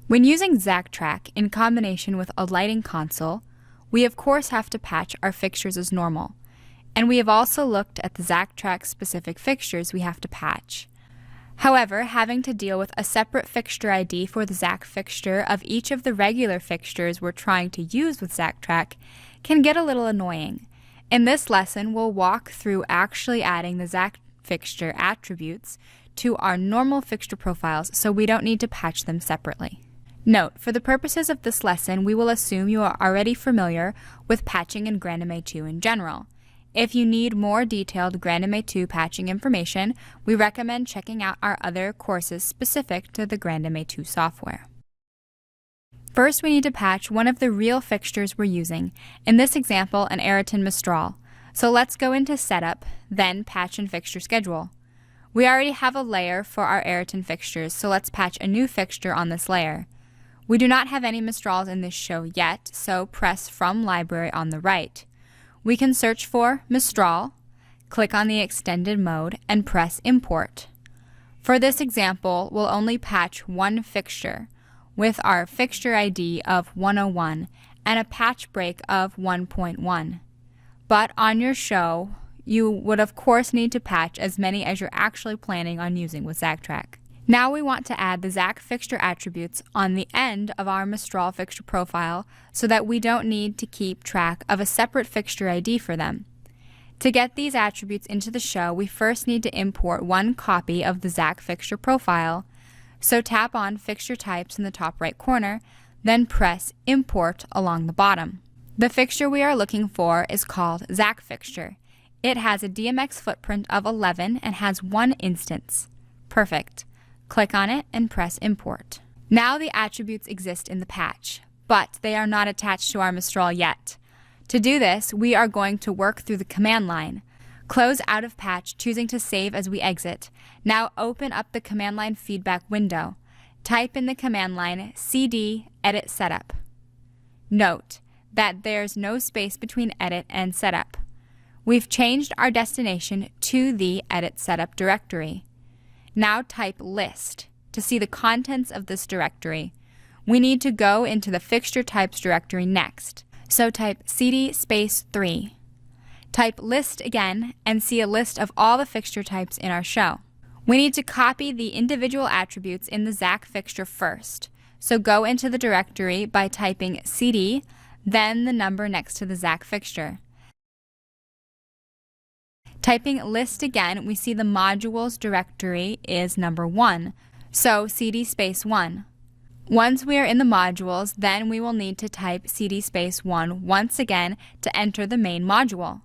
When using zactrack in combination with a lighting console, we of course have to patch our fixtures as normal, and we have also looked at the zactrack specific fixtures we have to patch. However, having to deal with a separate fixture ID for the Zac fixture of each of the regular fixtures we're trying to use with zactrack can get a little annoying. In this lesson, we'll walk through actually adding the Zac fixture attributes to our normal fixture profiles so we don't need to patch them separately. Note, for the purposes of this lesson, we will assume you are already familiar with patching in grandMA2 in general. If you need more detailed grandMA2 patching information, we recommend checking out our other courses specific to the grandMA2 software. First, we need to patch one of the real fixtures we're using, in this example, an Ayrton Mistral. So let's go into Setup, then Patch and Fixture Schedule. We already have a layer for our Ayrton fixtures, so let's patch a new fixture on this layer. We do not have any Mistrals in this show yet, so press From Library on the right. We can search for Mistral, click on the extended mode, and press Import. For this example, we'll only patch one fixture with our fixture ID of 101 and a patch break of 1.1. But on your show, you would of course need to patch as many as you're actually planning on using with zactrack. Now we want to add the Zac fixture attributes on the end of our Mistral fixture profile so that we don't need to keep track of a separate fixture ID for them. To get these attributes into the show, we first need to import one copy of the Zac fixture profile. So tap on Fixture Types in the top right corner, then press Import along the bottom. The fixture we are looking for is called Zac fixture. It has a DMX footprint of 11 and has one instance. Perfect. Click on it and press Import. Now the attributes exist in the patch, but they are not attached to our Mistral yet. To do this, we are going to work through the command line. Close out of patch, choosing to save as we exit. Now open up the command line feedback window. Type in the command line cd edit setup. Note that there's no space between edit and setup. We've changed our destination to the edit setup directory. Now type list to see the contents of this directory. We need to go into the fixture types directory next. So type cd space 3. Type list again and see a list of all the fixture types in our show. We need to copy the individual attributes in the Zac fixture first. So go into the directory by typing cd, then the number next to the Zac fixture. Typing list again, we see the modules directory is number 1, so cd space 1. Once we are in the modules, then we will need to type cd space 1 once again to enter the main module.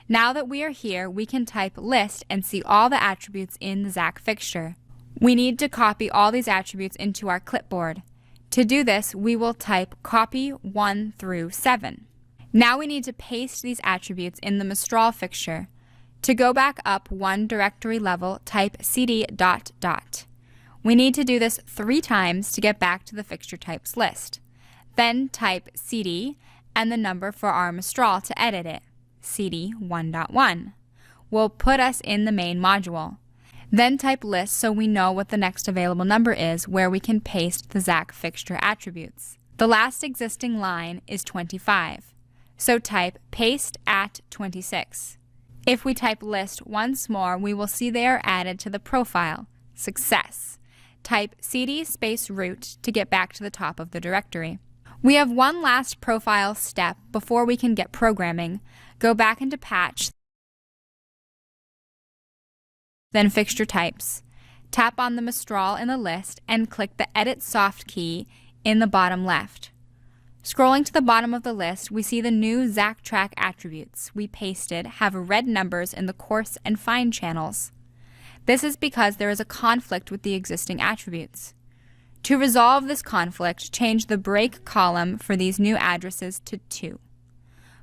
Now that we are here, we can type list and see all the attributes in the Zac fixture. We need to copy all these attributes into our clipboard. To do this, we will type copy 1 through 7. Now we need to paste these attributes in the Mistral fixture. To go back up one directory level, type cd ... We need to do this 3 times to get back to the fixture types list. Then type cd and the number for our Mistral to edit it, cd 1.1. Will put us in the main module. Then type list so we know what the next available number is where we can paste the Zac fixture attributes. The last existing line is 25. So type paste at 26. If we type list once more, we will see they are added to the profile. Success. Type cd space root to get back to the top of the directory. We have one last profile step before we can get programming. Go back into patch, then fixture types. Tap on the Mistral in the list and click the Edit Soft key in the bottom left. Scrolling to the bottom of the list, we see the new zactrack attributes we pasted have red numbers in the coarse and fine channels. This is because there is a conflict with the existing attributes. To resolve this conflict, change the break column for these new addresses to 2.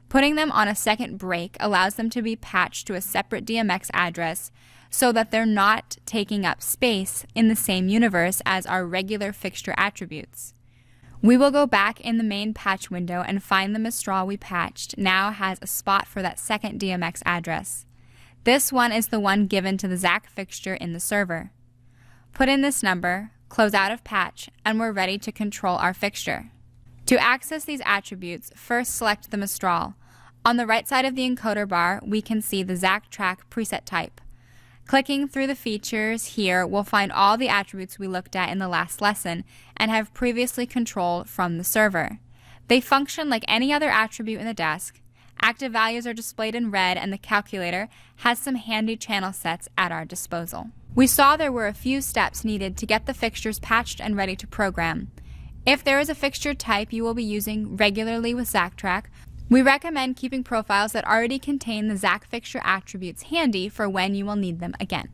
Putting them on a second break allows them to be patched to a separate DMX address so that they're not taking up space in the same universe as our regular fixture attributes. We will go back in the main patch window and find the Mistral we patched now has a spot for that second DMX address. This one is the one given to the Zac fixture in the server. Put in this number, close out of patch, and we're ready to control our fixture. To access these attributes, first select the Mistral. On the right side of the encoder bar, we can see the zactrack preset type. Clicking through the features here, we'll find all the attributes we looked at in the last lesson and have previously controlled from the server. They function like any other attribute in the desk. Active values are displayed in red, and the calculator has some handy channel sets at our disposal. We saw there were a few steps needed to get the fixtures patched and ready to program. If there is a fixture type you will be using regularly with zactrack, we recommend keeping profiles that already contain the zacfixture attributes handy for when you will need them again.